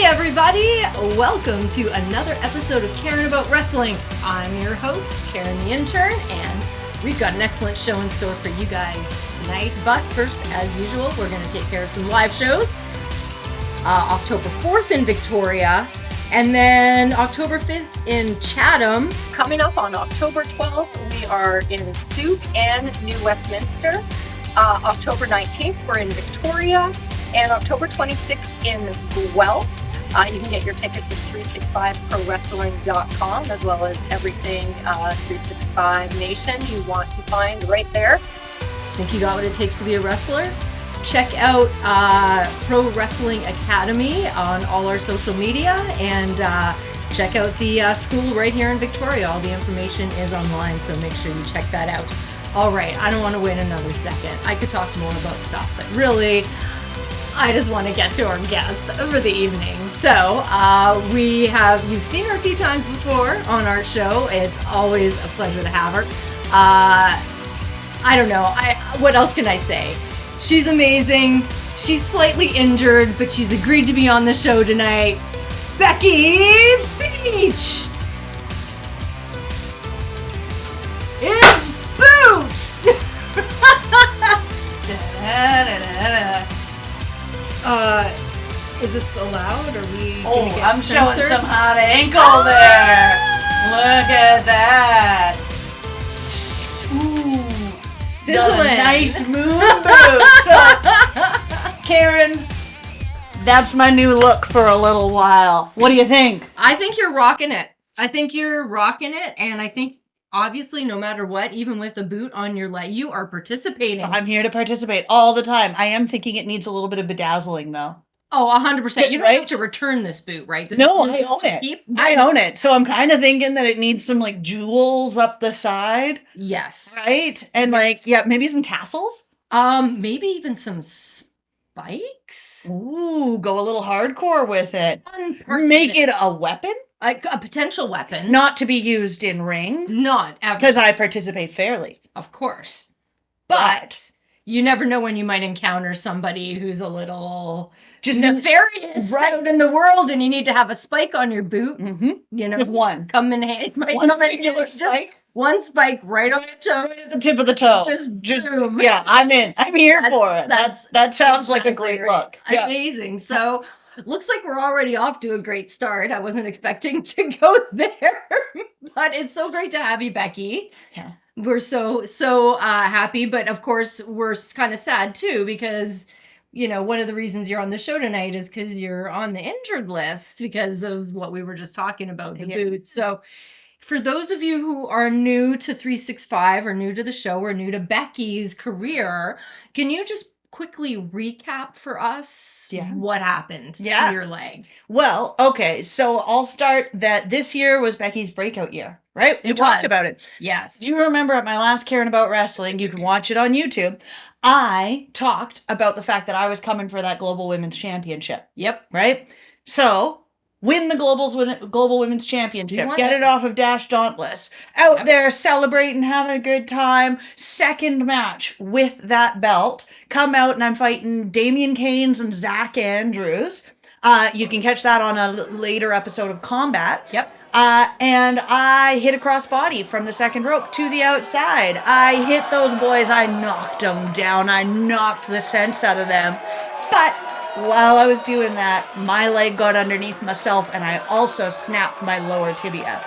everybody! Welcome to another episode of Caring About Wrestling. I'm your host, Karen the Intern, and we've got an excellent show in store for you guys tonight. But first, as usual, we're going to take care of some live shows. October 4th in Victoria, and then October 5th in Chatham. Coming up on October 12th, we are in Souk and New Westminster. October 19th, we're in Victoria. And October 26th in Guelph. You can get your tickets at 365prowrestling.com, as well as everything 365 Nation you want to find right there. Think you got what it takes to be a wrestler? Check out Pro Wrestling Academy on all our social media, and check out the school right here in Victoria. All the information is online, so make sure you check that out. All right, I don't want to wait another second. I could talk more about stuff, but really, I just want to get to our guest for the evening. So you've seen her a few times before on our show. It's always a pleasure to have her. I don't know. What else can I say? She's amazing. She's slightly injured, but she's agreed to be on the show tonight. Becky Beech is Boots. Is this allowed? Are we gonna get I'm censored? showing some hot ankle there. Look at that. Ooh, Sizzling. got a nice moon boot. So, Karen, that's my new look for a little while. What do you think? I think you're rocking it. And I think obviously no matter what, even with a boot on your leg, you are participating. I'm here to participate all the time. I am thinking it needs a little bit of bedazzling, though. Oh, 100%. You don't have to return this boot, right? No, I own it. I own it. So I'm kind of thinking that it needs some like jewels up the side. Yes. Right? And maybe some tassels. Maybe even some spikes. Ooh, go a little hardcore with it. Make it a weapon. A potential weapon. Not to be used in ring. Not ever. Because I participate fairly. Of course. But you never know when you might encounter somebody who's a little just nefarious out in the world, and you need to have a spike on your boot. Mm-hmm. You know, just one. Come in handy. One regular spike. One spike right on the toe. Right at the tip of the toe. Just boom. Yeah, I'm in. I'm here for it. That sounds like a great look. Amazing. Yeah. So looks like we're already off to a great start. I wasn't expecting to go there, but it's so great to have you, Becky. Yeah. We're so happy, but of course we're kind of sad too, because you know, one of the reasons you're on the show tonight is because you're on the injured list because of what we were just talking about, the boots. So for those of you who are new to 365 or new to the show or new to Becky's career, can you just quickly recap for us what happened to your leg? Well, okay, so I'll start that this year was Becky's breakout year, right? We talked about it. Yes. You remember at my last Caring About Wrestling, you can watch it on YouTube, I talked about the fact that I was coming for that Global Women's Championship. Yep. Right? So, win the Global Women's Championship. Get it off of Dash Dauntless. Out there celebrating, having a good time. Second match with that belt. Come out and I'm fighting Damian Keynes and Zach Andrews. You can catch that on a later episode of Combat. Yep. And I hit a crossbody from the second rope to the outside. I hit those boys. I knocked them down. I knocked the sense out of them. But while I was doing that, my leg got underneath myself, and I also snapped my lower tibia.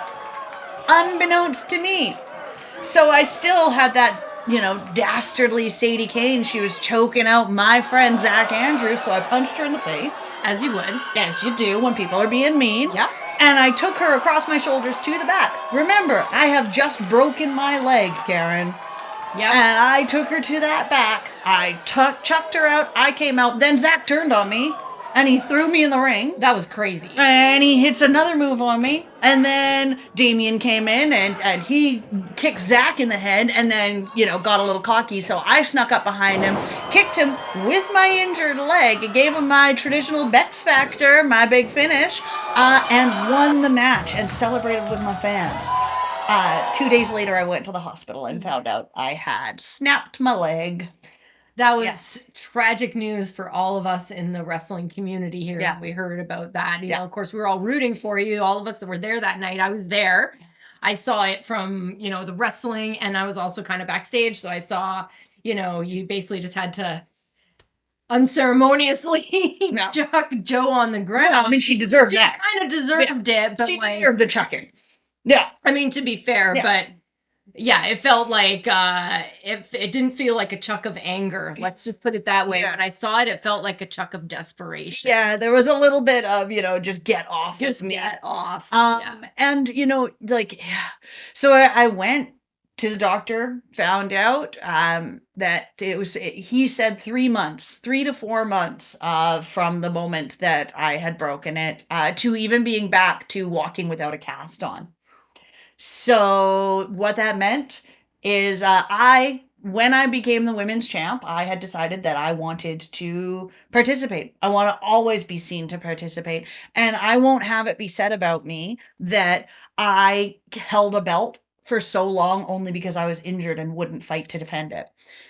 Unbeknownst to me. So I still had that, dastardly Sadie Kane. She was choking out my friend Zach Andrews, so I punched her in the face. As you would. As you do when people are being mean. Yeah. And I took her across my shoulders to the back. Remember, I have just broken my leg, Karen. Yeah. And I took her to that back. I chucked her out. I came out. Then Zach turned on me. And he threw me in the ring. That was crazy. And he hits another move on me. And then Damian came in and he kicked Zach in the head and then, got a little cocky. So I snuck up behind him, kicked him with my injured leg, gave him my traditional Bex Factor, my big finish, and won the match and celebrated with my fans. 2 days later, I went to the hospital and found out I had snapped my leg. That was tragic news for all of us in the wrestling community here. Yeah. We heard about that. You Yeah. know, of course, we were all rooting for you. All of us that were there that night. I was there. I saw it from, you know, the wrestling, and I was also kind of backstage. So I saw, you know, you basically just had to unceremoniously chuck Joe on the ground. Well, I mean, she deserved She that. kind of deserved it, but She like, deserved the chucking. Yeah. I mean, to be fair, but yeah, it felt like it didn't feel like a chuck of anger. Let's just put it that way. Yeah. When I saw it, it felt like a chuck of desperation. Yeah, there was a little bit of, you know, just get off. Just get off. And you know, like, so I went to the doctor, found out that he said 3 months, 3 to 4 months from the moment that I had broken it to even being back to walking without a cast on. So what that meant is when I became the women's champ, I had decided that I wanted to participate. I want to always be seen to participate. And I won't have it be said about me that I held a belt for so long only because I was injured and wouldn't fight to defend it.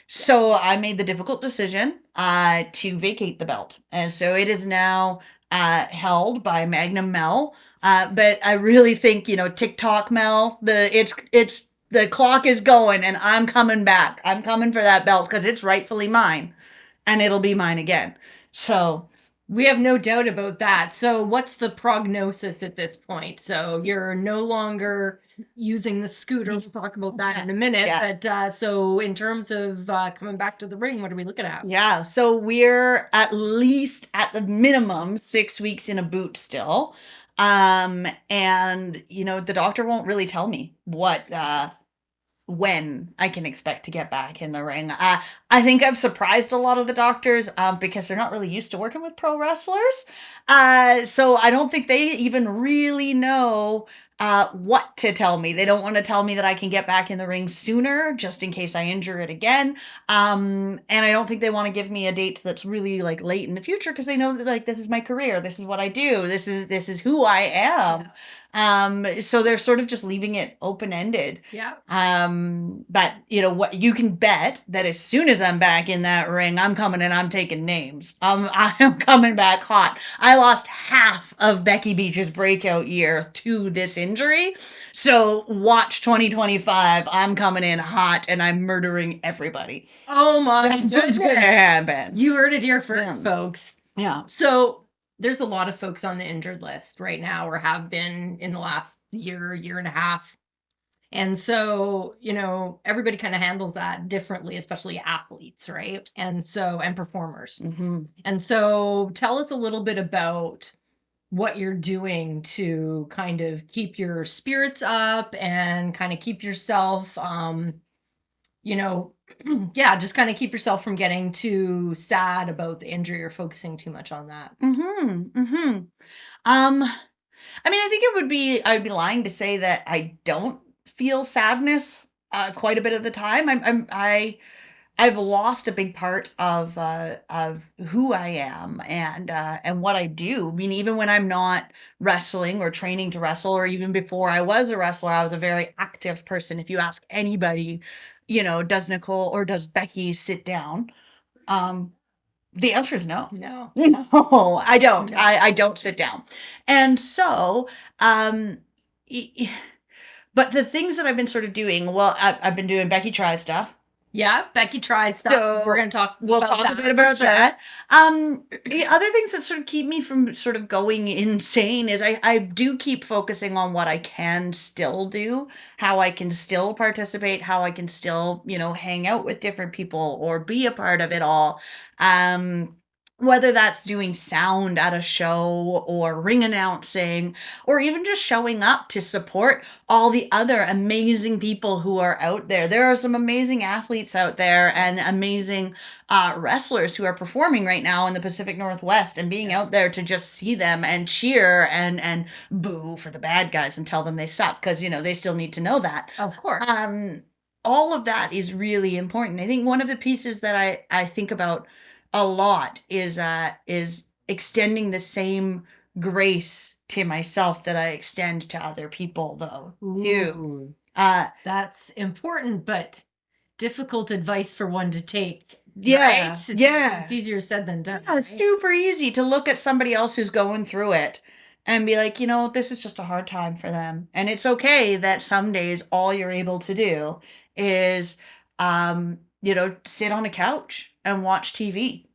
So I made the difficult decision to vacate the belt. And so it is now held by Magnum Mel. But I really think, you know, TikTok Mel, it's the clock is going and I'm coming back. I'm coming for that belt because it's rightfully mine and it'll be mine again. So we have no doubt about that. So what's the prognosis at this point? So you're no longer using the scooter. We'll talk about that in a minute. Yeah. But so in terms of coming back to the ring, what are we looking at? Yeah. So we're at least at the minimum 6 weeks in a boot still. And you know, the doctor won't really tell me when I can expect to get back in the ring. I think I've surprised a lot of the doctors because they're not really used to working with pro wrestlers. So I don't think they even really know what to tell me. They don't want to tell me that I can get back in the ring sooner, just in case I injure it again. And I don't think they want to give me a date that's really like late in the future because they know that like this is my career, this is what I do, this is who I am. So they're sort of just leaving it open-ended. Yeah. But you know what, you can bet that as soon as I'm back in that ring, I'm coming and I'm taking names. I am coming back hot. I lost half of Becky Beech's breakout year to this injury. So watch 2025. I'm coming in hot and I'm murdering everybody. Oh my That's what's gonna happen. You heard it here first, folks. Yeah. So there's a lot of folks on the injured list right now, or have been in the last year and a half. And so, you know, everybody kind of handles that differently, especially athletes, right? And performers. Mm-hmm. And so tell us a little bit about what you're doing to kind of keep your spirits up and kind of keep yourself, you know, yeah, just kind of keep yourself from getting too sad about the injury or focusing too much on that. I mean, I think I'd be lying to say that I don't feel sadness quite a bit of the time. I've lost a big part of who I am and what I do. I mean, even when I'm not wrestling or training to wrestle, or even before I was a wrestler, I was a very active person. If you ask anybody, you know, does Nicole or does Becky sit down? The answer is no. No. No, I don't. No. I don't sit down. And so, but the things that I've been sort of doing, well, I've been doing Becky Try stuff. Yeah, Becky tries stuff. So we're going to talk. We'll talk a bit about that. Other things that sort of keep me from sort of going insane is I do keep focusing on what I can still do, how I can still participate, how I can still, you know, hang out with different people or be a part of it all. Whether that's doing sound at a show or ring announcing, or even just showing up to support all the other amazing people who are out there. There are some amazing athletes out there and amazing wrestlers who are performing right now in the Pacific Northwest, and being out there to just see them and cheer and boo for the bad guys and tell them they suck, because, you know, they still need to know that. Of course. All of that is really important. I think one of the pieces that I think about a lot is extending the same grace to myself that I extend to other people, though. Too. That's important, but difficult advice for one to take Yeah, Right? yeah. It's easier said than done. Yeah, it's right? super easy to look at somebody else who's going through it and be like, this is just a hard time for them. And it's okay that some days all you're able to do is, sit on a couch and watch TV.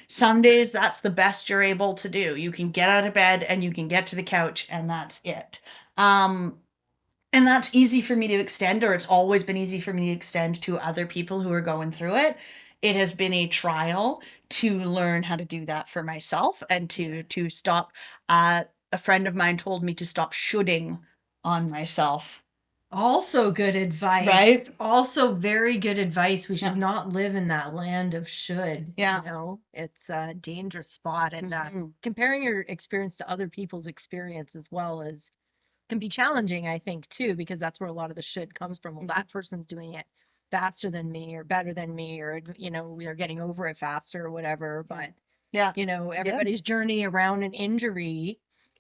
Some days that's the best you're able to do. You can get out of bed and you can get to the couch and that's it. And that's easy for me to extend, or it's always been easy for me to extend to other people who are going through it. It has been a trial to learn how to do that for myself and to stop. A friend of mine told me to stop shoulding on myself. Also good advice. Right? Also very good advice. We should Yeah. not live in that land of should. Yeah. It's a dangerous spot. And comparing your experience to other people's experience as well as can be challenging, I think, too, because that's where a lot of the should comes from. Well, that person's doing it faster than me or better than me, or, we are getting over it faster or whatever. But, Yeah. everybody's journey around an injury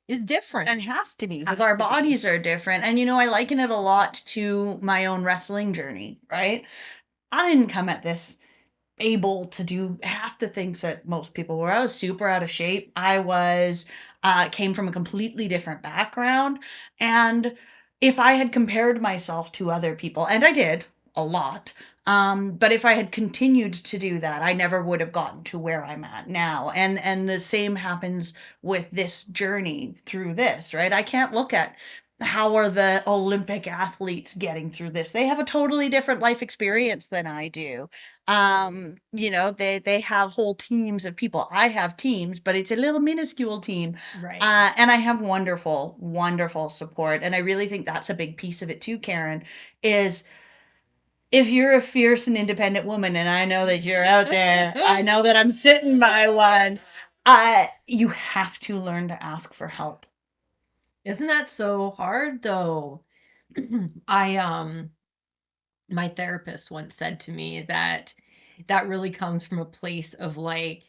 is different. And has to be because our bodies are different. And, I liken it a lot to my own wrestling journey, right? I didn't come at this able to do half the things that most people were. I was super out of shape. I was came from a completely different background. And if I had compared myself to other people, and I did a lot, but if I had continued to do that, I never would have gotten to where I'm at now. And the same happens with this journey through this, right? I can't look at how are the Olympic athletes getting through this. They have a totally different life experience than I do. They have whole teams of people. I have teams, but it's a little minuscule team. Right. And I have wonderful, wonderful support. And I really think that's a big piece of it too, Karen, is if you're a fierce and independent woman, and I know that you're out there, I know that I'm sitting by one, you have to learn to ask for help. Isn't that so hard though? My therapist once said to me that really comes from a place of like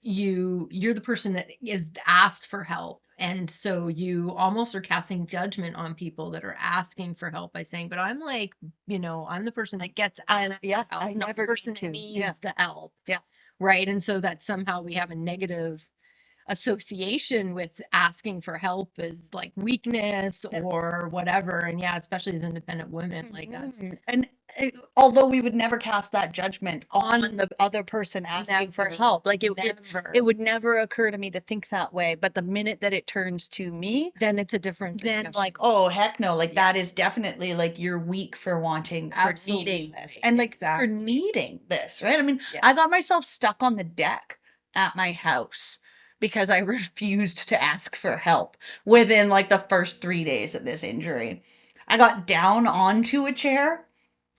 you're the person that is asked for help, and so you almost are casting judgment on people that are asking for help by saying, but I'm like, I'm the person that gets asked for help, I not never the person to. that needs the help. Yeah. Right. And so that somehow we have a negative association with asking for help as like weakness or whatever. And especially as independent women, like that's and although we would never cast that judgment on the other person asking for help, like it would never occur to me to think that way. But the minute that it turns to me, then it's a different discussion. Then like, oh heck no, like that is definitely like you're weak for wanting for needing this, and like for needing this, right? I mean, I got myself stuck on the deck at my house because I refused to ask for help within like the first 3 days of this injury. I got down onto a chair.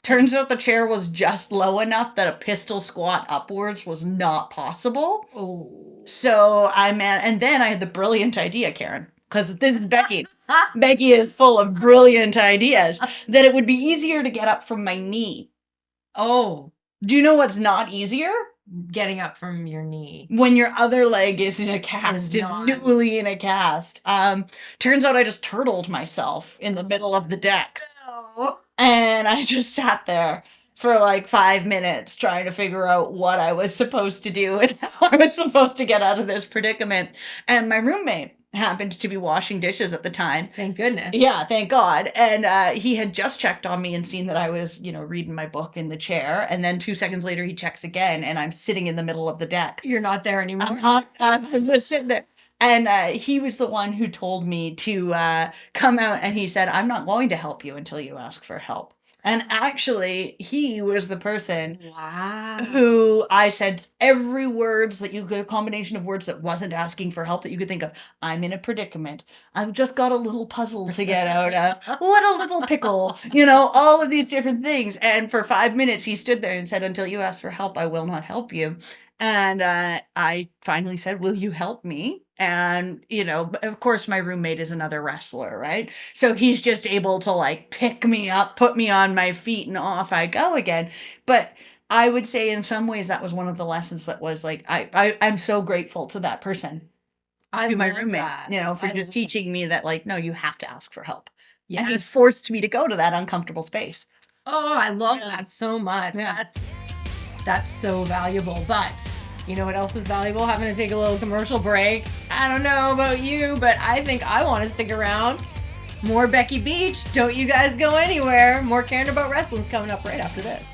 Turns out the chair was just low enough that a pistol squat upwards was not possible. Oh. So and then I had the brilliant idea, Karen, because this is Becky. Becky is full of brilliant ideas, that it would be easier to get up from my knee. Oh. Do you know what's not easier? Getting up from your knee. When your other leg is in a cast, is newly in a cast. Turns out I just turtled myself in the middle of the deck. Oh. And I just sat there for like 5 minutes trying to figure out what I was supposed to do and how I was supposed to get out of this predicament. And my roommate happened to be washing dishes at the time. Thank goodness. Yeah, thank God. And he had just checked on me and seen that I was, reading my book in the chair. And then 2 seconds later, he checks again, and I'm sitting in the middle of the deck. You're not there anymore. I'm just sitting there. And he was the one who told me to come out, and he said, I'm not going to help you until you ask for help. And actually, he was the person who I said every words that you could, a combination of words that wasn't asking for help that you could think of. I'm in a predicament. I've just got a little puzzle to get out of. What a little pickle. All of these different things. And for 5 minutes, he stood there and said, until you ask for help, I will not help you. And I finally said, will you help me? And, of course, my roommate is another wrestler, right? So he's just able to like pick me up, put me on my feet, and off I go again. But I would say in some ways that was one of the lessons that was like, I'm so grateful to that person. To my roommate, for just teaching me that like, no, you have to ask for help. Yes. And he forced me to go to that uncomfortable space. Oh, I love that so much. Yeah. That's so valuable. But you know what else is valuable? Having to take a little commercial break. I don't know about you, but I think I want to stick around. More Becky Beech. Don't you guys go anywhere. More Caring About Wrestling's coming up right after this.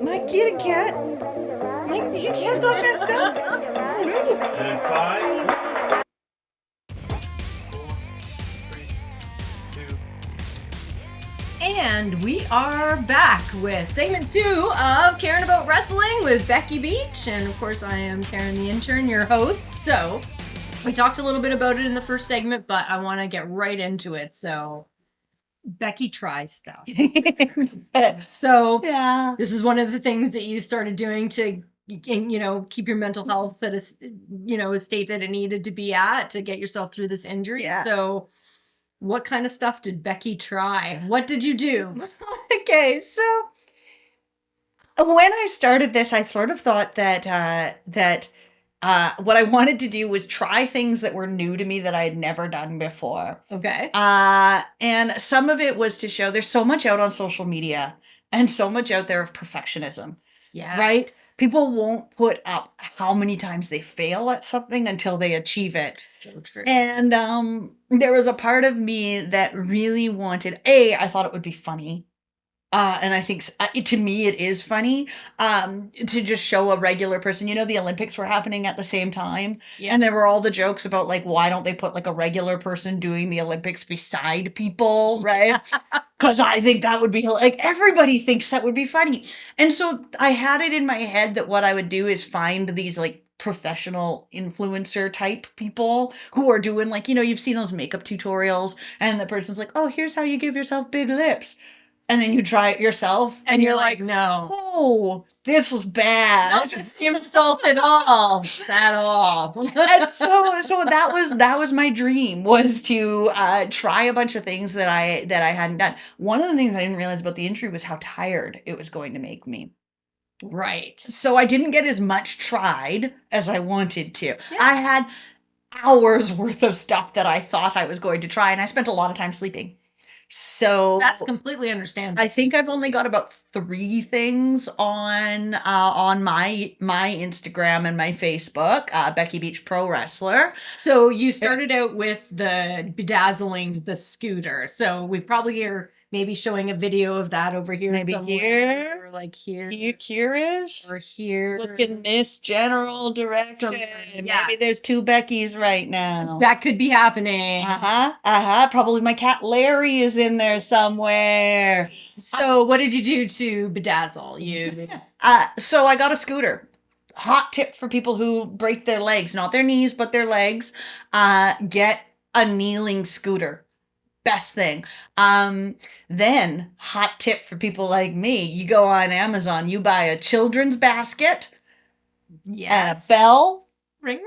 My kitty cat. My kitty cat got messed up. Oh no. And 5, 4, 3, 2. And we are back with segment 2 of Caring About Wrestling with Becky Beech. And of course, I am Karen the Intern, your host. So we talked a little bit about it in the first segment, but I want to get right into it. So Becky tries stuff. So Yeah. this is one of the things that you started doing to, you know, keep your mental health at a, you know, a state that it needed to be at to get yourself through this injury. Yeah. So what kind of stuff did Becky try? What did you do? Okay, so when I started this, I sort of thought that what I wanted to do was try things that were new to me that I had never done before. Okay. And some of it was to show there's so much out on social media and so much out there of perfectionism, Yeah. right? People won't put up how many times they fail at something until they achieve it. So true. And there was a part of me that really wanted, I thought it would be funny. And I think to me it is funny to just show a regular person. You know, the Olympics were happening at the same time. Yeah. And there were all the jokes about, like, why don't they put, like, a regular person doing the Olympics beside people, right? Because I think that would be, like, everybody thinks that would be funny. And so I had it in my head that what I would do is find these, like, professional influencer type people who are doing, like, you know, you've seen those makeup tutorials and the person's like, oh, here's how you give yourself big lips. And then you try it yourself And you're like, no. oh, this was bad. Not the same result at all. At all. And so that was my dream, was to try a bunch of things that I hadn't done. One of the things I didn't realize about the injury was how tired it was going to make me. Right. So I didn't get as much tried as I wanted to. Yeah. I had hours worth of stuff that I thought I was going to try, and I spent a lot of time sleeping. So that's completely understandable. I think I've only got about 3 things on my Instagram and my Facebook, Becky Beech Pro Wrestler. So you started out with the bedazzling the scooter. So we probably are maybe showing a video of that over here. Maybe here. Or like here. Here-ish. Or here. Look in this general direction. Yeah. Maybe there's 2 Beckys right now. That could be happening. Probably my cat Larry is in there somewhere. So what did you do to bedazzle? So I got a scooter. Hot tip for people who break their legs, not their knees, but their legs. Get a kneeling scooter. Best thing. Then, hot tip for people like me, you go on Amazon, you buy a children's basket, and a bell, ring,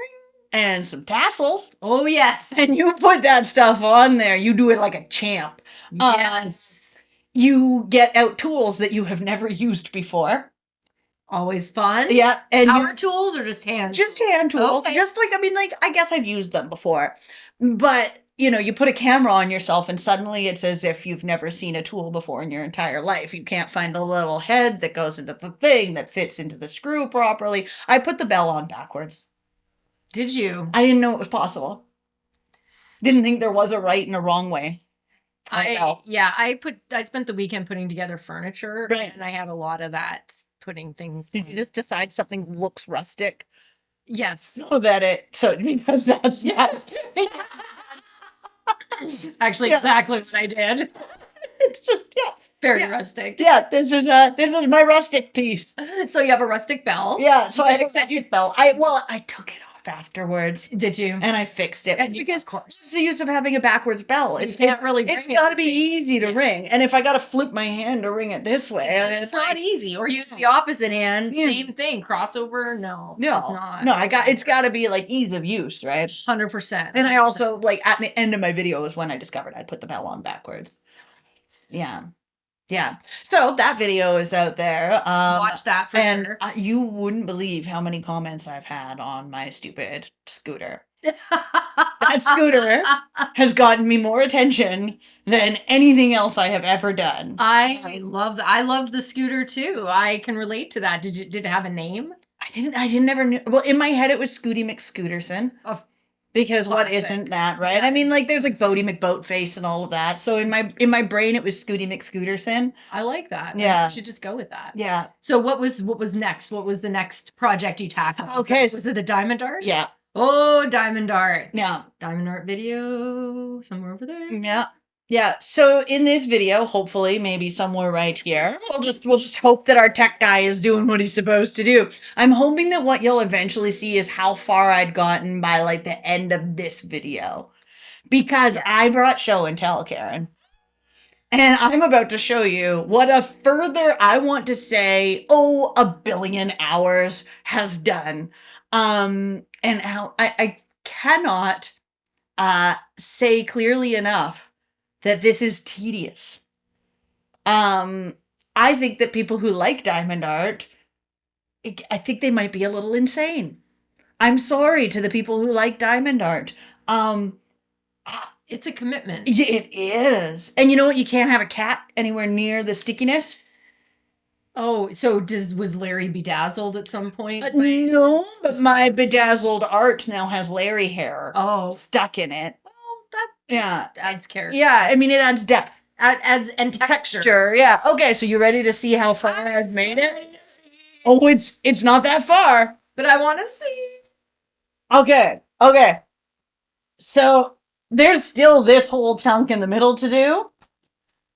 and some tassels. Oh, yes. And you put that stuff on there. You do it like a champ. Yes. You get out tools that you have never used before. Always fun. Yeah. And power tools or just hand? Just hand tools. Okay. Just like, I guess I've used them before. But you know, you put a camera on yourself and suddenly it's as if you've never seen a tool before in your entire life. You can't find the little head that goes into the thing that fits into the screw properly. I put the bell on backwards. Did you? I didn't know it was possible. Didn't think there was a right and a wrong way. I spent the weekend putting together furniture, right, and I had a lot of that putting things. Did you just decide something looks rustic? Yes. Because that's actually exactly what I did. It's just it's very rustic. Yeah, this is my rustic piece. So you have a rustic bell. Yeah, so I have a rustic bell. I took it off afterwards. Did you? And I fixed it. And Because of course. what's the use of having a backwards bell? You can't really It's ring it got to the be same- easy to ring. And if I got to flip my hand to ring it this way, It's not easy. Or use the opposite hand. Yeah. Same thing. Crossover. No. No, Not. no, it's got to be like ease of use, right? 100%. And I also like at the end of my video was when I discovered I'd put the bell on backwards. Yeah. Yeah. So that video is out there. Watch that for and sure. You wouldn't believe how many comments I've had on my stupid scooter. That scooter has gotten me more attention than anything else I have ever done. I love that. I loved the scooter too. I can relate to that. Did it have a name? I didn't ever knew. Well, in my head it was Scooty McScooterson. Of Because what classic. isn't that, right? Yeah. I mean, like there's like Bodie McBoatface and all of that. So in my brain it was Scooty McScooterson. I like that. Yeah. You should just go with that. Yeah. So what was next? What was the next project you tackled? Okay. Was it the Diamond Art? Yeah. Oh, Diamond Art. Yeah. Diamond Art video somewhere over there. Yeah. Yeah. So in this video, hopefully, maybe somewhere right here, we'll just hope that our tech guy is doing what he's supposed to do. I'm hoping that what you'll eventually see is how far I'd gotten by like the end of this video. Because Yes. I brought show and tell, Karen. And I'm about to show you what a further, I want to say, a billion hours has done. And how I cannot say clearly enough that this is tedious. I think that people who like diamond art, I think they might be a little insane. I'm sorry to the people who like diamond art. It's a commitment. It is. And you know what? You can't have a cat anywhere near the stickiness. Oh, so was Larry bedazzled at some point? No, but my bedazzled art now has Larry hair Oh, stuck in it. well, that Yeah. adds character. Yeah, I mean, it adds depth. Adds and texture. Sure, yeah. Okay, so you ready to see how far I've made it? Oh, it's not that far. But I want to see. Okay. So there's still this whole chunk in the middle to do.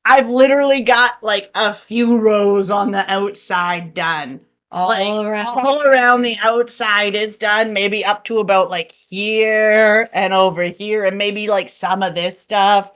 I've literally got like a few rows on the outside done. All Around the outside is done, maybe up to about like here and over here, and maybe like some of this stuff.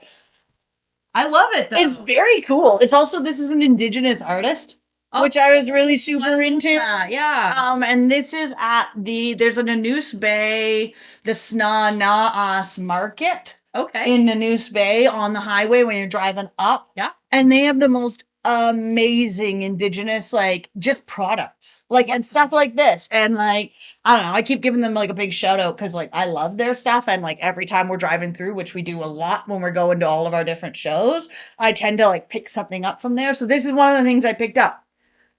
I love it though. It's very cool. It's also, this is an indigenous artist, which I was really super into. Yeah. And this is at there's a Nanoose Bay, the Snanaas Market Okay. in Nanoose Bay on the highway when you're driving up. Yeah. And they have the most amazing indigenous, like, just products, like, and stuff like this. And like, I don't know, I keep giving them like a big shout out because like I love their stuff. And like every time we're driving through, which we do a lot when we're going to all of our different shows, I tend to like pick something up from there. So this is one of the things I picked up.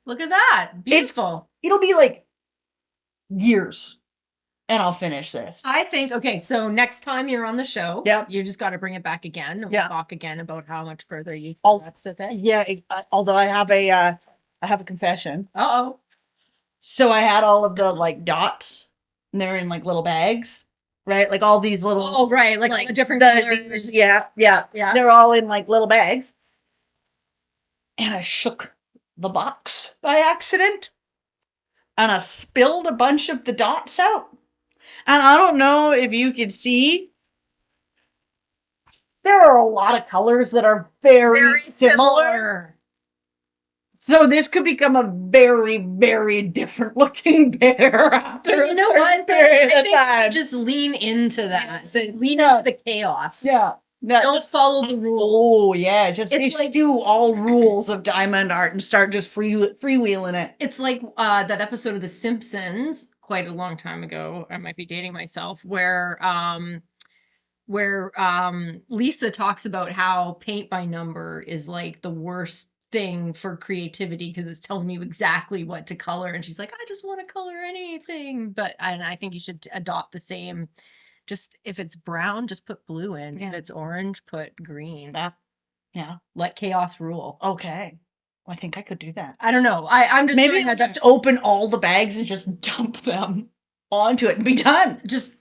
Look at that. Beautiful. It'll be like years and I'll finish this. I think, okay, so next time you're on the show, Yep. you just got to bring it back again. And Yeah. We'll talk again about how much further you I'll- progressed with it. Yeah, although I have a confession. Uh-oh. So I had all of the like dots, and they're in like little bags, right? Like all these little. Oh, right. Like the different the- colors. yeah. Yeah. They're all in like little bags. And I shook the box by accident, and I spilled a bunch of the dots out. And I don't know if you can see. There are a lot of colors that are very similar. So this could become a very, very different looking bear after But you know what? period I of think time. just lean into that. Lean into the chaos. Yeah. Don't follow the rules. Oh yeah, just It's they do all rules of diamond art and start just freewheeling it. It's like that episode of The Simpsons, quite a long time ago. I might be dating myself, where Lisa talks about how paint by number is like the worst thing for creativity because it's telling you exactly what to color, and she's like, I just want to color anything. And I think you should adopt the same. Just if it's brown, just put blue in. Yeah. If it's orange, put green. Yeah. Let chaos rule. Okay. Well, I think I could do that. I don't know. I'm just Maybe doing I'll that just open all the bags and just dump them onto it and be done. just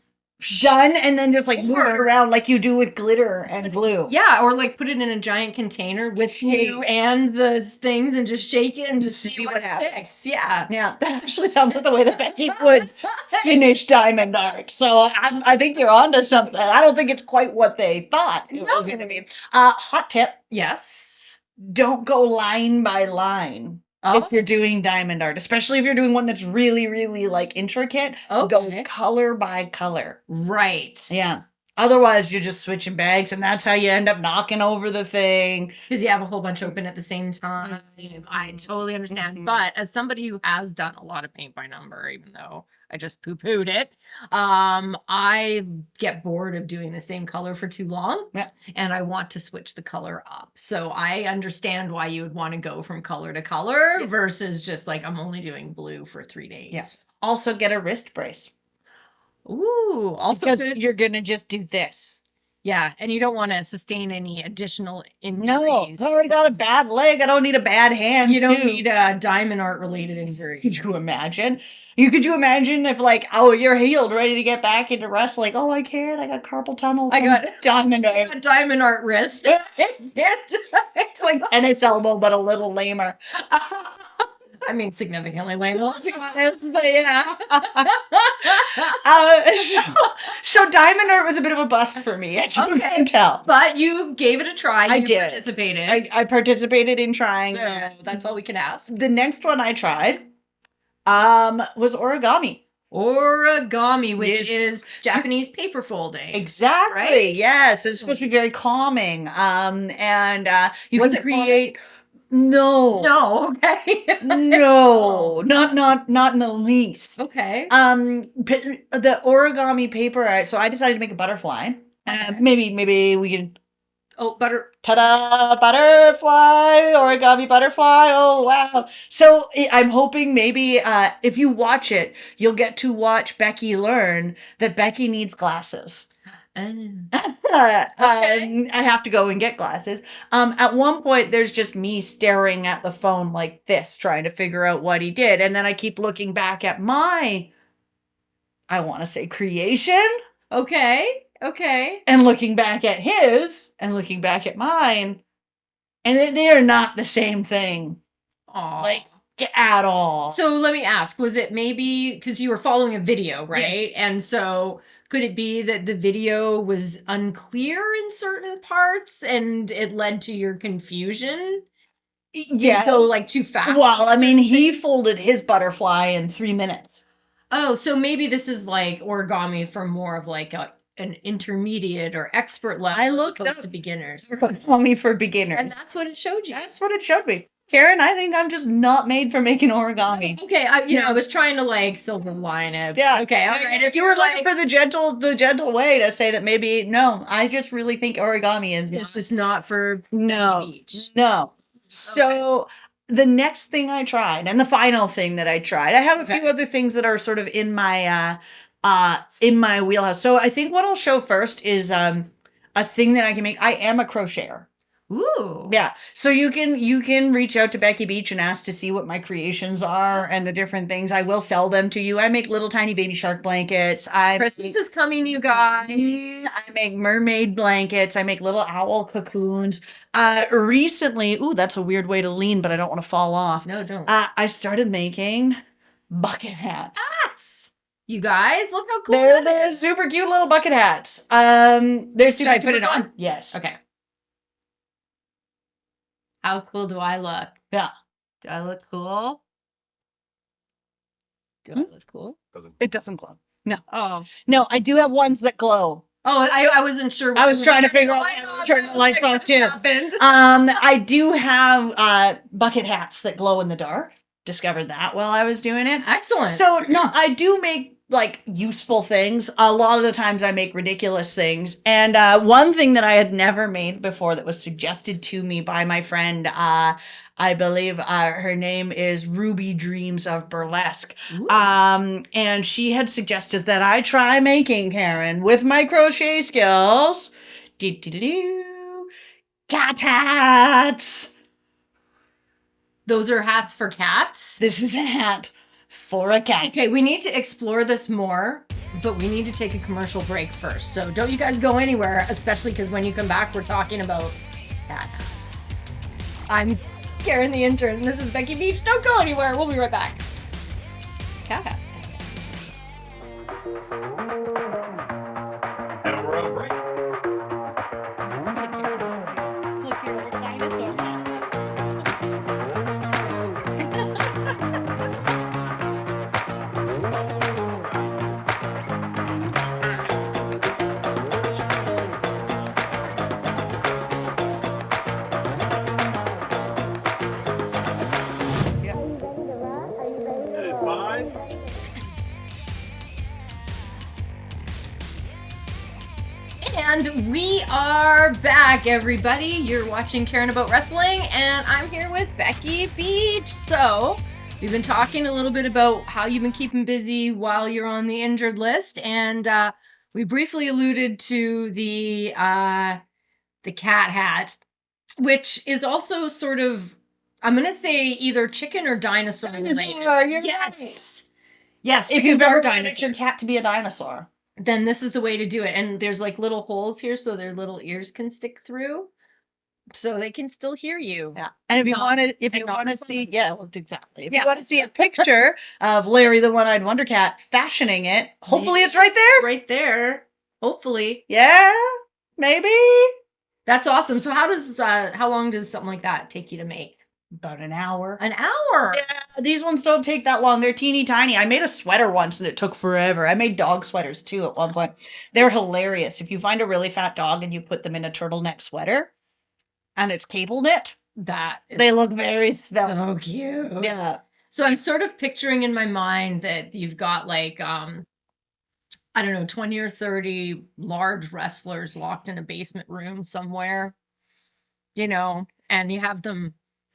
done, and then just like move it Or- around like you do with glitter and glue. Yeah, or like put it in a giant container with you and the things and just shake it and just see what happens. sticks. Yeah. Yeah, that actually sounds like the way that Becky would finish diamond art. So I think you're onto something. I don't think it's quite what they thought it was going to be. Hot tip: Yes. don't go line by line. Oh. If you're doing diamond art, especially if you're doing one that's really, really like intricate, go Okay. color by color. Right. Yeah. Otherwise, you're just switching bags, and that's how you end up knocking over the thing. Because you have a whole bunch open at the same time. I totally understand. But as somebody who has done a lot of paint by number, even though I just poo-pooed it, I get bored of doing the same color for too long. Yeah. And I want to switch the color up. So I understand why you would want to go from color to color versus just like, I'm only doing blue for 3 days. Yes. Also, get a wrist brace. Ooh, also Because good. you're going to just do this. Yeah, and you don't want to sustain any additional injuries. No, I already got a bad leg. I don't need a bad hand. You don't too. need a diamond art related injury. Could you imagine? Could you imagine if like, oh, you're healed, ready to get back into wrestling? Oh, I can't. I got carpal tunnel. I got diamond a art. diamond art wrist. It's like tennis elbow, but a little lamer. I mean, significantly lamer, to be honest, but yeah. So diamond art was a bit of a bust for me, as you can tell. But you gave it a try. I You did. participated. I participated in trying. So that's all we can ask. The next one I tried was origami. Origami, which Yes. is Japanese paper folding. Exactly. Right? Yes, it's supposed to be very calming. And you Was can it create. No. No, okay. No, not in the least. Okay. The origami paper art. So I decided to make a butterfly. Okay. Maybe we can. Oh, butter. Ta-da! Butterfly, origami butterfly. Oh wow! So I'm hoping maybe if you watch it, you'll get to watch Becky learn that Becky needs glasses. I have to go and get glasses. At one point, there's just me staring at the phone like this, trying to figure out what he did, and then I keep looking back at I want to say creation, Okay. Okay. and looking back at his, and looking back at mine, and they are not the same thing, Aw. like at all. So let me ask, was it maybe because you were following a video, right? Yes. And so could it be that the video was unclear in certain parts and it led to your confusion? Did it go like too fast? Well, I mean, he folded his butterfly in 3 minutes. Oh, so maybe this is like origami for more of like an intermediate or expert level I as looked opposed up to beginners. Origami for beginners. And that's what it showed you. That's what it showed me. Karen, I think I'm just not made for making origami. Okay, I was trying to like silver line it. Yeah. Okay, all right. If you were looking for the gentle way to say that maybe no, I just really think origami is it's just not for no, Beach. no. So the next thing I tried, and the final thing that I tried, I have a few other things that are sort of in my wheelhouse. So I think what I'll show first is a thing that I can make. I am a crocheter. Ooh. Yeah. So you can reach out to Becky Beech and ask to see what my creations are and the different things. I will sell them to you. I make little tiny baby shark blankets. Christmas is coming, you guys. I make mermaid blankets. I make little owl cocoons. Recently, that's a weird way to lean, but I don't want to fall off. No, don't. I started making bucket hats. Hats. You guys, look how cool They're super cute little bucket hats. They're super. I put it fun. on? Yes. Okay. How cool do I look? Yeah. Do I look cool? Do I look cool? It doesn't glow. No. Oh. No, I do have ones that glow. Oh, I wasn't sure. I was trying to figure out how to turn the lights off too. Happened. I do have bucket hats that glow in the dark. Discovered that while I was doing it. Excellent. So no, I do make like useful things. A lot of the times I make ridiculous things. And one thing that I had never made before that was suggested to me by my friend, I believe her name is Ruby Dreams of Burlesque. Ooh. And she had suggested that I try making, Karen, with my crochet skills, cat hats. Those are hats for cats? This is a hat for a cat. Okay, we need to explore this more but we need to take a commercial break first. So don't you guys go anywhere, especially because when you come back, we're talking about cat hats. I'm Karen the intern. This is Becky Beech. Don't go anywhere. We'll be right back. Cat hats. And we're on break. Look, you're a dinosaur. And at 5. And we are back, everybody. You're watching Karen About Wrestling, and I'm here with Becky Beech. So, we've been talking a little bit about how you've been keeping busy while you're on the injured list, and we briefly alluded to the cat hat, which is also sort of, I'm gonna say either chicken or dinosaur related. You're Yes. right. Yes, If you've chickens ever are wanted your dinosaurs. cat to be a dinosaur. Then this is the way to do it. And there's like little holes here so their little ears can stick through so they can still hear you. Yeah. And if you Not- want to, and not see, yeah, well, exactly. If Yeah. you want to see a picture of Larry the One-Eyed Wonder Cat fashioning it, hopefully it's right there. Right there. Hopefully. Yeah, maybe. That's awesome. So how long does something like that take you to make? About an hour. An hour. Yeah, these ones don't take that long. They're teeny tiny. I made a sweater once and it took forever. I made dog sweaters too at one point. They're hilarious. If you find a really fat dog and you put them in a turtleneck sweater and it's cable knit, That is they look very svelte. so cute. Yeah. So I'm sort of picturing in my mind that you've got like I don't know, 20 or 30 large wrestlers locked in a basement room somewhere, and you have them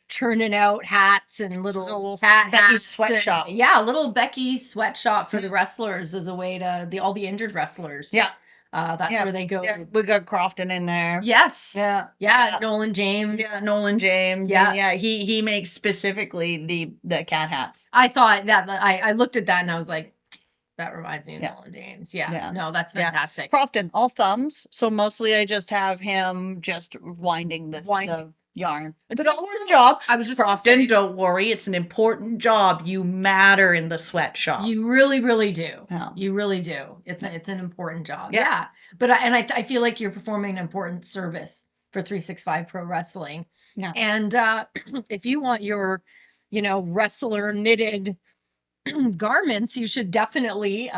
turning out hats and little hat Becky's hats sweatshop. Yeah, little Becky's sweatshop for the wrestlers as a way to all the injured wrestlers. Yeah. That's Yeah. where they go. Yeah, we got Crofton in there. Yes. Yeah. Yeah, Nolan James. Yeah, Nolan James. Yeah. And yeah, he makes specifically the cat hats. I thought that I looked at that and I was like, that reminds me of Yeah. Nolan James. Yeah. Yeah. No, that's Yeah. fantastic. Crofton, all thumbs. So mostly I just have him just winding the yarn. It's an also- important job. I was just gonna Crofton, say- don't worry. It's an important job. You matter in the sweatshop. You really, really do. Yeah. You really do. It's an important job. Yeah. Yeah. But I feel like you're performing an important service for 365 Pro Wrestling. Yeah. And if you want your, wrestler knitted garments, you should definitely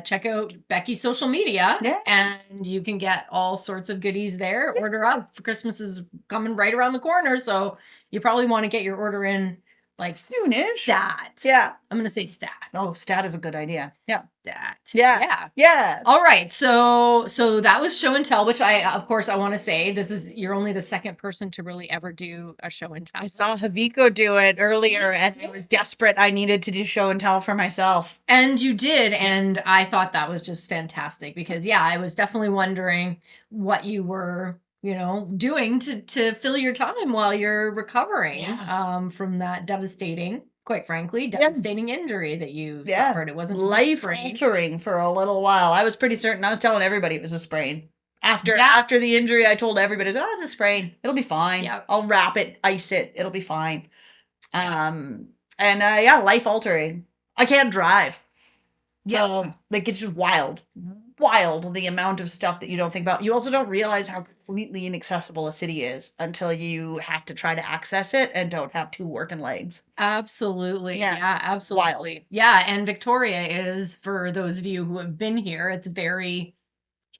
check out Becky's social media. Yeah. And you can get all sorts of goodies there. Order up. Christmas is coming right around the corner, so you probably want to get your order in like Soonish. stat. Yeah. I'm gonna say stat. Oh, stat is a good idea. Yeah. Stat. Yeah. Yeah. Yeah. All right, so that was show and tell, which of course I want to say you're only the second person to really ever do a show and tell. I saw Haviko do it earlier and I was desperate. I needed to do show and tell for myself. And you did, and I thought that was just fantastic because I was definitely wondering what you were, doing to fill your time while you're recovering from that devastating, quite frankly, devastating injury that you suffered. It wasn't life sprain. altering for a little while. I was pretty certain. I was telling everybody it was a sprain. After the injury, I told everybody, "Oh, it's a sprain. It'll be fine. Yeah. I'll wrap it, ice it. It'll be fine." Yeah. Life altering. I can't drive. So Yeah. it's just wild the amount of stuff that you don't think about. You also don't realize how completely inaccessible a city is until you have to try to access it and don't have two working legs. Absolutely. Yeah. Yeah, absolutely. Yeah, and Victoria is, for those of you who have been here, it's very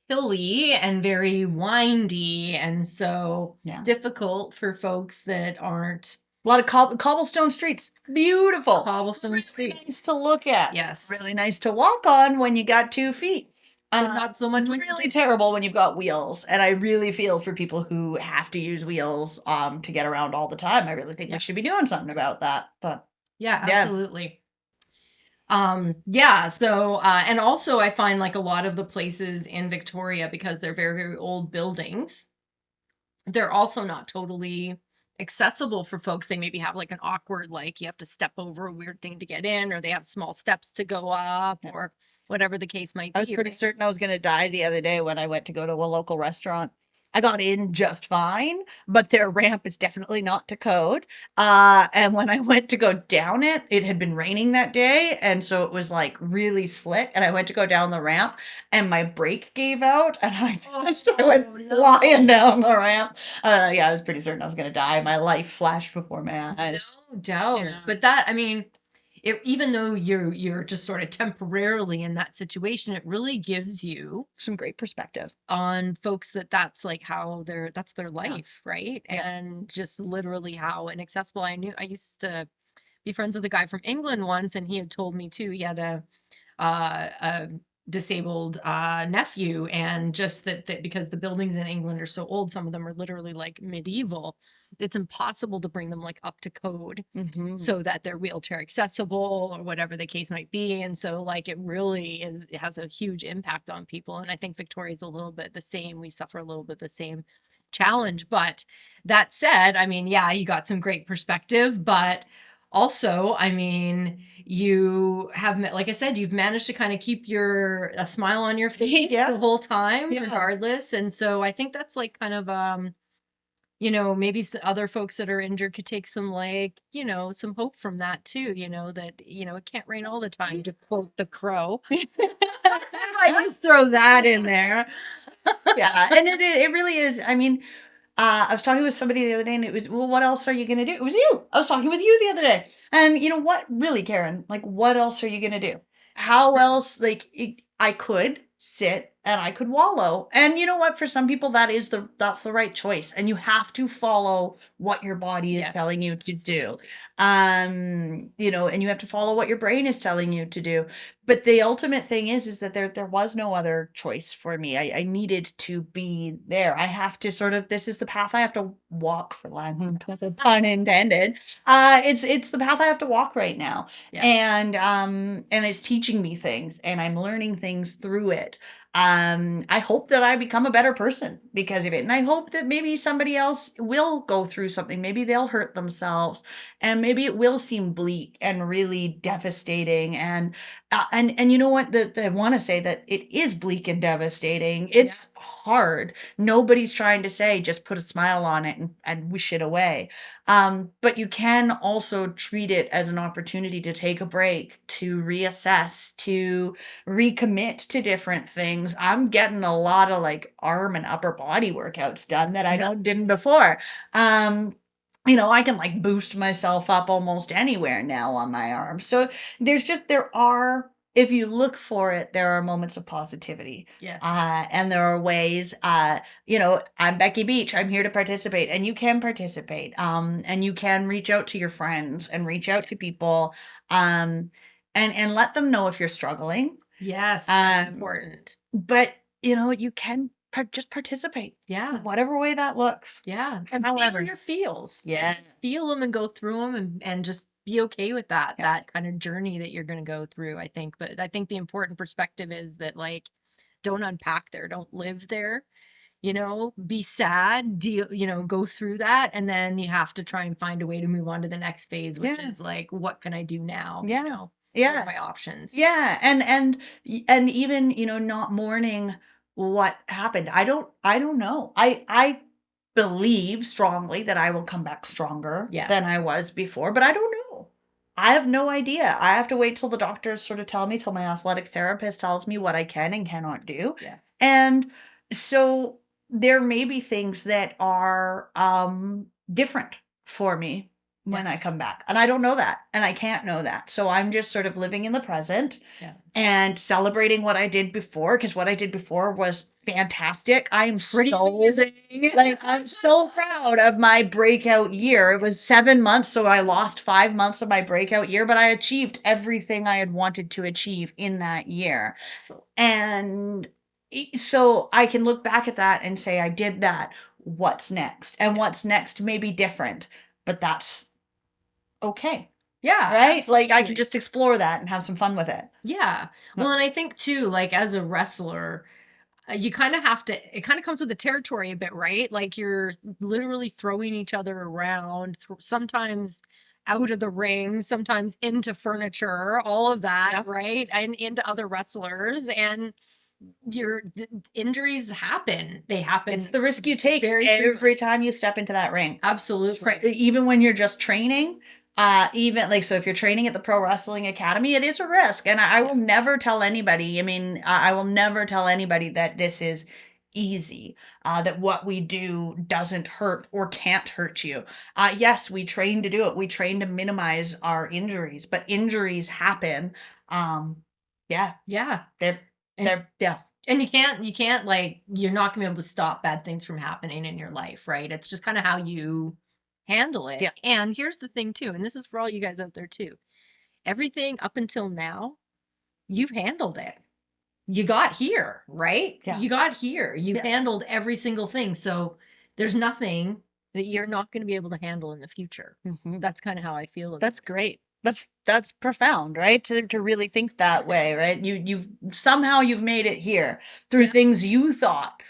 hilly and very windy, and so difficult for folks that aren't A lot of cobblestone streets. Beautiful. cobblestone Really streets. nice to look at. Yes. Really nice to walk on when you got 2 feet. But not so much when Really terrible when you've got wheels. And I really feel for people who have to use wheels to get around all the time. I really think we should be doing something about that. But Yeah, Yeah. absolutely. So and also I find like a lot of the places in Victoria, because they're very, very old buildings, they're also not totally accessible for folks. They maybe have like an awkward, like you have to step over a weird thing to get in, or they have small steps to go up, or whatever the case might be. I was pretty right? certain I was going to die the other day when I went to go to a local restaurant. I got in just fine, but their ramp is definitely not to code. And when I went to go down it, it had been raining that day, and so it was like really slick. And I went to go down the ramp, and my brake gave out, and I went flying down the ramp. Yeah, I was pretty certain I was going to die. My life flashed before my eyes. No doubt. Yeah. But that, I mean, even though you're just sort of temporarily in that situation, it really gives you Some great perspective. on folks that's like how that's their life, right? Yeah. And just literally how inaccessible. I used to be friends with a guy from England once, and he had told me too, he had a disabled nephew, and just that because the buildings in England are so old, some of them are literally like medieval, it's impossible to bring them like up to code so that they're wheelchair accessible or whatever the case might be. And so like it really is, it has a huge impact on people. And I think Victoria's a little bit the same. We suffer a little bit the same challenge. But that said, I mean, yeah, you got some great perspective, but also, I mean, you have, like I said, you've managed to kind of keep a smile on your face Yeah. the whole time, Yeah. regardless. And so I think that's like kind of, maybe other folks that are injured could take some like, some hope from that too, that, it can't rain all the time, to quote The Crow. I just throw that in there. Yeah, and it really is. I mean, I was talking with somebody the other day, and it was, well, what else are you gonna do? It was you. I was talking with you the other day, and you know what? Really, Karen, like, what else are you gonna do? How else? Like, I could sit and I could wallow, and you know what? For some people, that's the right choice, and you have to follow what your body is telling you to do. And you have to follow what your brain is telling you to do. But the ultimate thing is that there was no other choice for me. I needed to be there. I have to this is the path I have to walk, for lack of a pun intended. It's the path I have to walk right now. Yeah. And it's teaching me things, and I'm learning things through it. I hope that I become a better person because of it. And I hope that maybe somebody else will go through something. Maybe they'll hurt themselves, and maybe it will seem bleak and really devastating. And you know what? I want to say that it is bleak and devastating. It's hard. Nobody's trying to say just put a smile on it and wish it away. But you can also treat it as an opportunity to take a break, to reassess, to recommit to different things. I'm getting a lot of like arm and upper body workouts done that I didn't before. I can like boost myself up almost anywhere now on my arm. So if you look for it, there are moments of positivity. Yes. And there are ways, I'm Becky Beech. I'm here to participate, and you can participate. And you can reach out to your friends and reach out to people, and let them know if you're struggling. Yes, that's important. But you can just participate. Yeah. Whatever way that looks. Yeah. And However. feel your feels. Yeah. Just feel them and go through them, and just be okay with that kind of journey that you're going to go through, I think. But I think the important perspective is that, like, don't unpack there, don't live there, be sad, go through that. And then you have to try and find a way to move on to the next phase, which is like, what can I do now? Yeah. What are my options? Yeah. And even, not mourning what happened. I don't know. I believe strongly that I will come back stronger than I was before, but I don't know. I have no idea. I have to wait till the doctors sort of tell me, till my athletic therapist tells me what I can and cannot do. Yeah. And so there may be things that are different for me when I come back. And I don't know that. And I can't know that. So I'm just sort of living in the present and celebrating what I did before, because what I did before was fantastic. I'm so proud of my breakout year. It was 7 months, so I lost 5 months of my breakout year, but I achieved everything I had wanted to achieve in that year. And so I can look back at that and say, I did that. What's next? And what's next may be different, but that's okay. Yeah. Right? Absolutely. Like I can just explore that and have some fun with it. Yeah. Well, and I think too, like as a wrestler, you kind of have to, it kind of comes with the territory a bit, right? Like you're literally throwing each other around, sometimes out of the ring, sometimes into furniture, all of that, Yeah. right? And into other wrestlers. And your injuries happen. They happen. It's the risk you take very every frequently. time you step into that ring. Absolutely. Even when you're just training, even like, so if you're training at the Pro Wrestling Academy, it is a risk. And I will never tell anybody, I mean, I will never tell anybody that this is easy, that what we do doesn't hurt or can't hurt you. Yes, we train to do it. We train to minimize our injuries, but injuries happen. Yeah, Yeah. they're, yeah. And you can't like, you're not gonna be able to stop bad things from happening in your life, right? It's just kind of how you handle it. Yeah. And here's the thing too, and this is for all you guys out there too. Everything up until now, you've handled it. You got here, right? Yeah. You got here. You've Yeah. handled every single thing. So there's nothing that you're not going to be able to handle in the future. Mhm. That's kind of how I feel. That's great. That's profound, right? To really think that way, right? You've somehow you've made it here through Yeah. things you thought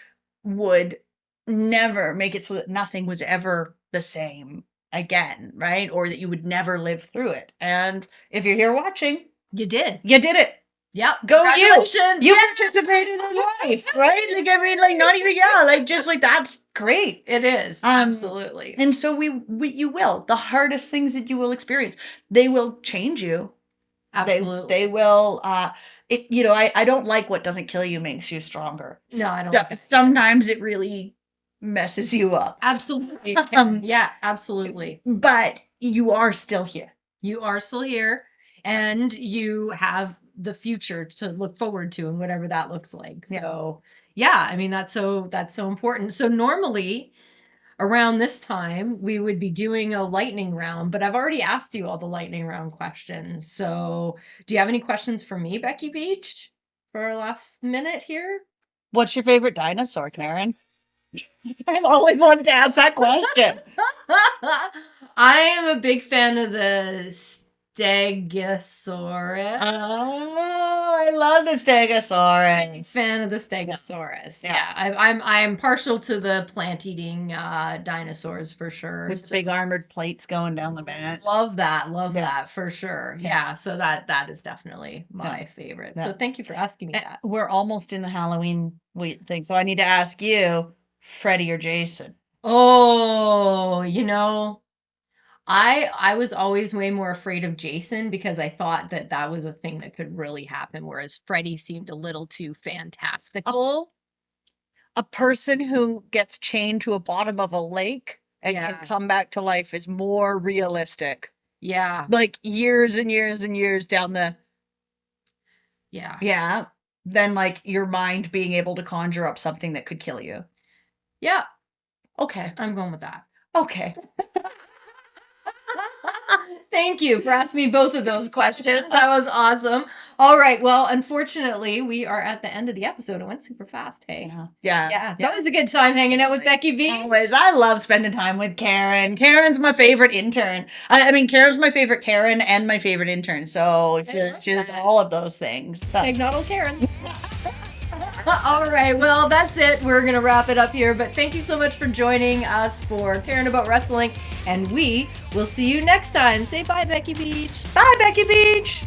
would never make it so that nothing was ever the same again, right? Or that you would never live through it. And if you're here watching, You did. you did it. Yep. Go you. Congratulations. You participated in life, right? Like, I mean, like, not even, yeah, like, just like, that's great. It is. Absolutely. And so you will, the hardest things that you will experience, they will change you. Absolutely. They will, you know, I don't like what doesn't kill you makes you stronger. No, I don't like that. Sometimes it really messes you up. Absolutely. Yeah, absolutely. But you are still here. You are still here, and you have the future to look forward to, and whatever that looks like. So yeah, I mean, that's so important. So normally around this time we would be doing a lightning round, but I've already asked you all the lightning round questions. So do you have any questions for me, Becky Beech, for our last minute here? What's your favorite dinosaur, Karen? I've always wanted to ask that question. I am a big fan of the Stegosaurus. Oh, I love the Stegosaurus. Fan of the Stegosaurus. Yeah. Yeah, I'm partial to the plant-eating dinosaurs for sure. With the big armored plates going down the back. Love that. Yeah. That for sure. Yeah. So that is definitely my favorite. Yeah. So thank you for asking me that. We're almost in the Halloween week thing, so I need to ask you, Freddy or Jason? Oh, you know, I was always way more afraid of Jason because I thought that was a thing that could really happen, whereas Freddy seemed a little too fantastical. A person who gets chained to a bottom of a lake and Yeah. can come back to life is more realistic. Yeah. Like years and years and years down the Yeah. than like your mind being able to conjure up something that could kill you. Yeah. Okay. I'm going with that. Okay. Thank you for asking me both of those questions. That was awesome. All right. Well, unfortunately, we are at the end of the episode. It went super fast. Hey. Yeah. It's always a good time hanging out with Becky Beech. Always. I love spending time with Karen. Karen's my favorite intern. I mean, Karen's my favorite Karen and my favorite intern. So she's all of those things. Ignodal Karen. All right. Well, that's it. We're going to wrap it up here. But thank you so much for joining us for Caring About Wrestling. And we will see you next time. Say bye, Becky Beech. Bye, Becky Beech.